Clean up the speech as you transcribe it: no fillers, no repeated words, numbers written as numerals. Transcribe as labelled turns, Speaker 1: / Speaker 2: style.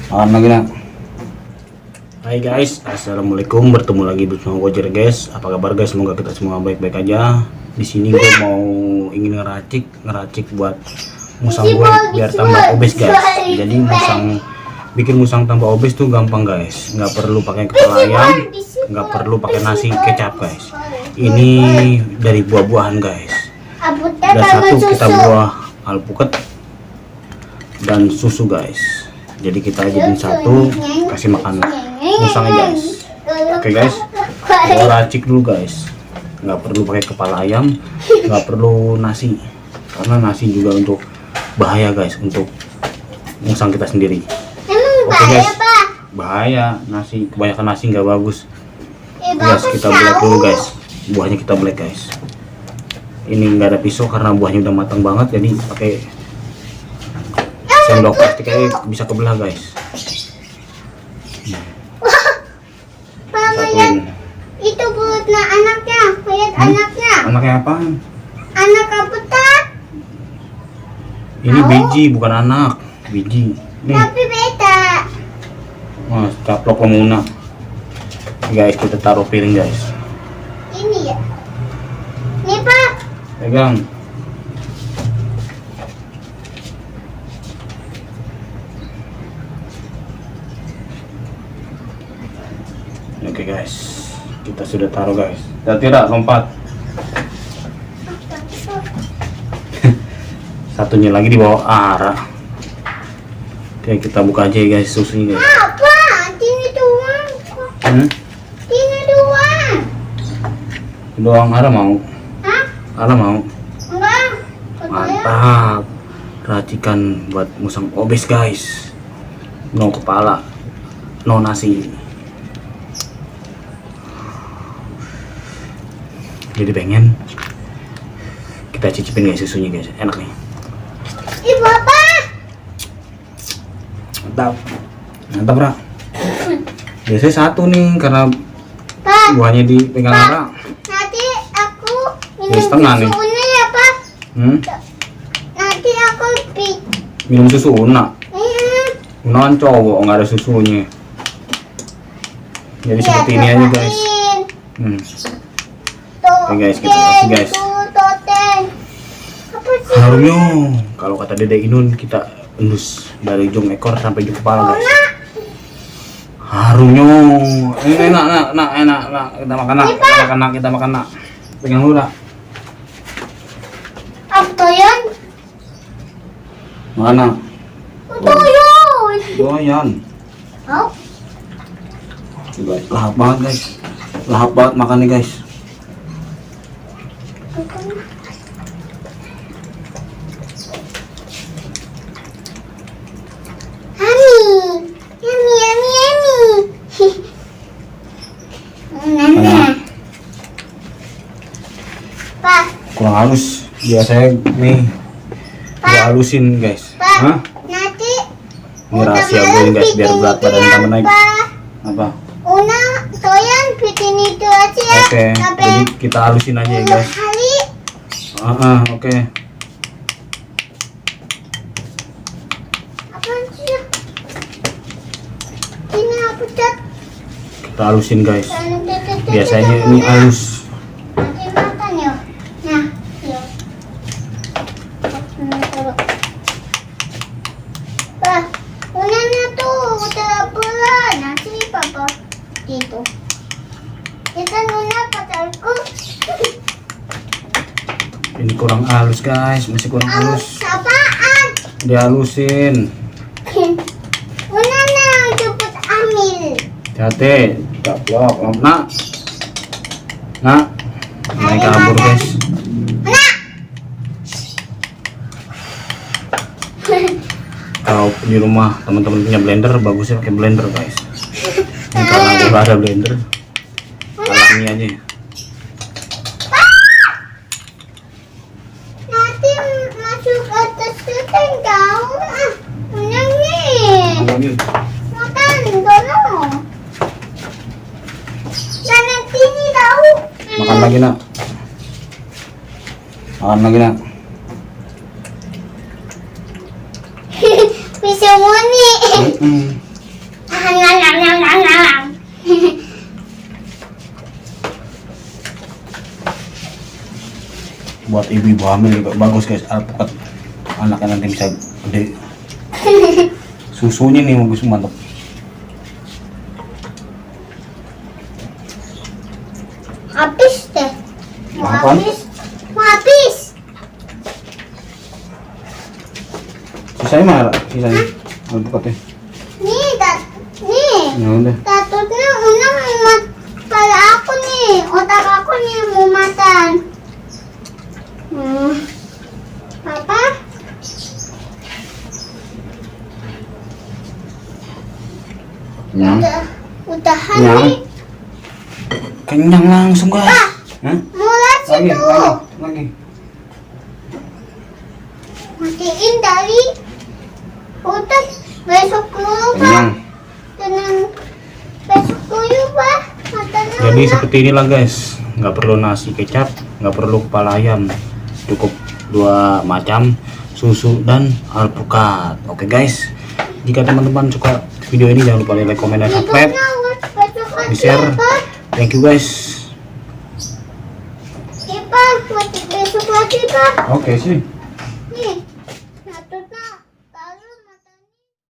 Speaker 1: Makan lagi nak. Hai guys, assalamualaikum. Bertemu lagi bersama Gojer guys. Apa kabar guys? Semoga kita semua baik-baik aja. Di sini gue mau ingin ngeracik buat musang gue biar tambah obes guys. Jadi bikin musang tambah obes tuh gampang guys. Nggak perlu pakai kepala ayam, nggak perlu pakai nasi kecap guys. Ini dari buah-buahan guys. Dan satu kita buah alpukat dan susu guys. Jadi kita jadiin satu, kasih makan musangnya guys. Oke guys, kita racik dulu guys. Nggak perlu pakai kepala ayam, nggak perlu nasi, karena nasi juga untuk bahaya guys untuk musang kita sendiri. Oke guys, bahaya nasi, kebanyakan nasi nggak bagus. Guys, kita belek dulu guys. Buahnya kita belek guys. Ini nggak ada pisau karena buahnya udah matang banget, jadi pakai sendok plastik aja bisa kebelah guys. Satuin.
Speaker 2: Itu perutnya anaknya, lihat anaknya.
Speaker 1: Anaknya apaan?
Speaker 2: Anak alpukat.
Speaker 1: Ini biji bukan anak, biji. Nih,
Speaker 2: Tapi beda.
Speaker 1: mas caplok pemuna. Guys, kita taruh piring guys.
Speaker 2: Ini ya. Nih Pak.
Speaker 1: Pegang. Oke guys, kita sudah taruh guys. Tidak lompat. Satunya lagi di bawah arah. Oke, kita buka aja ya guys susunya guys.
Speaker 2: Apa? Ini doang. Ini doang.
Speaker 1: Doang arah mau?
Speaker 2: Hah?
Speaker 1: Arah mau?
Speaker 2: Enggak.
Speaker 1: Mantap. Racikan buat musang obes guys. No kepala, no nasi. Jadi pengen kita cicipin guys susunya guys, enak nih.
Speaker 2: Ih Bapak.
Speaker 1: Mantap Ra. Biasanya satu nih karena
Speaker 2: Pak.
Speaker 1: buahnya dipegang Ra.
Speaker 2: Nanti aku
Speaker 1: Jadi setengah nih.
Speaker 2: susunya ya Pak. Nanti aku
Speaker 1: Minum susu Una. Una kan cowok nggak ada susunya. Jadi seperti ini aja guys. Oke guys, kita kasih guys. Harumnya kalau kata Dede Inun kita endus dari ujung ekor sampai ujung kepala guys. Harumnya enak. Kita makan nak. Pegang dulu nak.
Speaker 2: Apa toyan?
Speaker 1: Mana?
Speaker 2: Toyan.
Speaker 1: Doyan.
Speaker 2: Oh.
Speaker 1: Guys, lahap banget guys. Lahap banget makannya guys.
Speaker 2: Pak,
Speaker 1: Kurang halus. Biasanya nih gua halusin guys. Hah?
Speaker 2: nanti
Speaker 1: Ini rahasia gue guys biar berat badan kamu naik. Apa?
Speaker 2: Una toyan bikin itu aja ya.
Speaker 1: Oke, jadi kita halusin aja ya guys.
Speaker 2: Kali
Speaker 1: Oke.
Speaker 2: apa sih? Ini apa cat?
Speaker 1: Kita halusin guys. Biasanya ini halus.
Speaker 2: Nanti makan ya. Nah, yuk. Pak, unanya tuh udah bulan. Nanti papa itu. Kita nuna pacarku.
Speaker 1: Ini kurang halus guys, masih kurang halus.
Speaker 2: Apaan?
Speaker 1: Dihalusin.
Speaker 2: Unanya cepet ambil.
Speaker 1: Hati, caplok, nak. Naik kabur guys. Kalau di rumah teman-teman punya blender, bagusnya pakai blender guys. Ini karena gue gak ada blender, alami aja.
Speaker 2: Nanti masuk atas kan kau. Unang nih. Makan dulu. Dan nanti ini tahu.
Speaker 1: Makan lagi nak. Makan lagi nak.
Speaker 2: Bisa muni.
Speaker 1: buat ibu-ibu hamil juga bagus guys, alpukat. Anaknya nanti bisa gede. Susunya nih bagus, mantap.
Speaker 2: Habis deh. Mau
Speaker 1: Apaan?
Speaker 2: habis. Mau habis.
Speaker 1: Sisanya mana? Sisanya alpukatnya.
Speaker 2: Nih, nih.
Speaker 1: Ya udah.
Speaker 2: Tatutnya unang mat pada aku nih. Otak aku nih mau makan. Apa?
Speaker 1: Kenyang.
Speaker 2: Udahan
Speaker 1: Kenyang.
Speaker 2: nih.
Speaker 1: Kenyang langsung guys.
Speaker 2: Ah.
Speaker 1: Hah?
Speaker 2: Mulai
Speaker 1: Lagi,
Speaker 2: situ.
Speaker 1: lagi.
Speaker 2: Matiin dari. Udah besok dulu pak.
Speaker 1: Kenyang.
Speaker 2: Tenang. Besok dulu pak. Matanya
Speaker 1: Jadi
Speaker 2: udah.
Speaker 1: seperti inilah guys, nggak perlu nasi kecap, nggak perlu kepala ayam, cukup 2 macam, susu dan alpukat. Oke guys, jika teman-teman suka video ini jangan lupa like, comment, dan subscribe,
Speaker 2: Besok lagi
Speaker 1: di share.
Speaker 2: pak.
Speaker 1: Thank you guys.
Speaker 2: Iya pak. Besok lagi pak.
Speaker 1: Oke sih.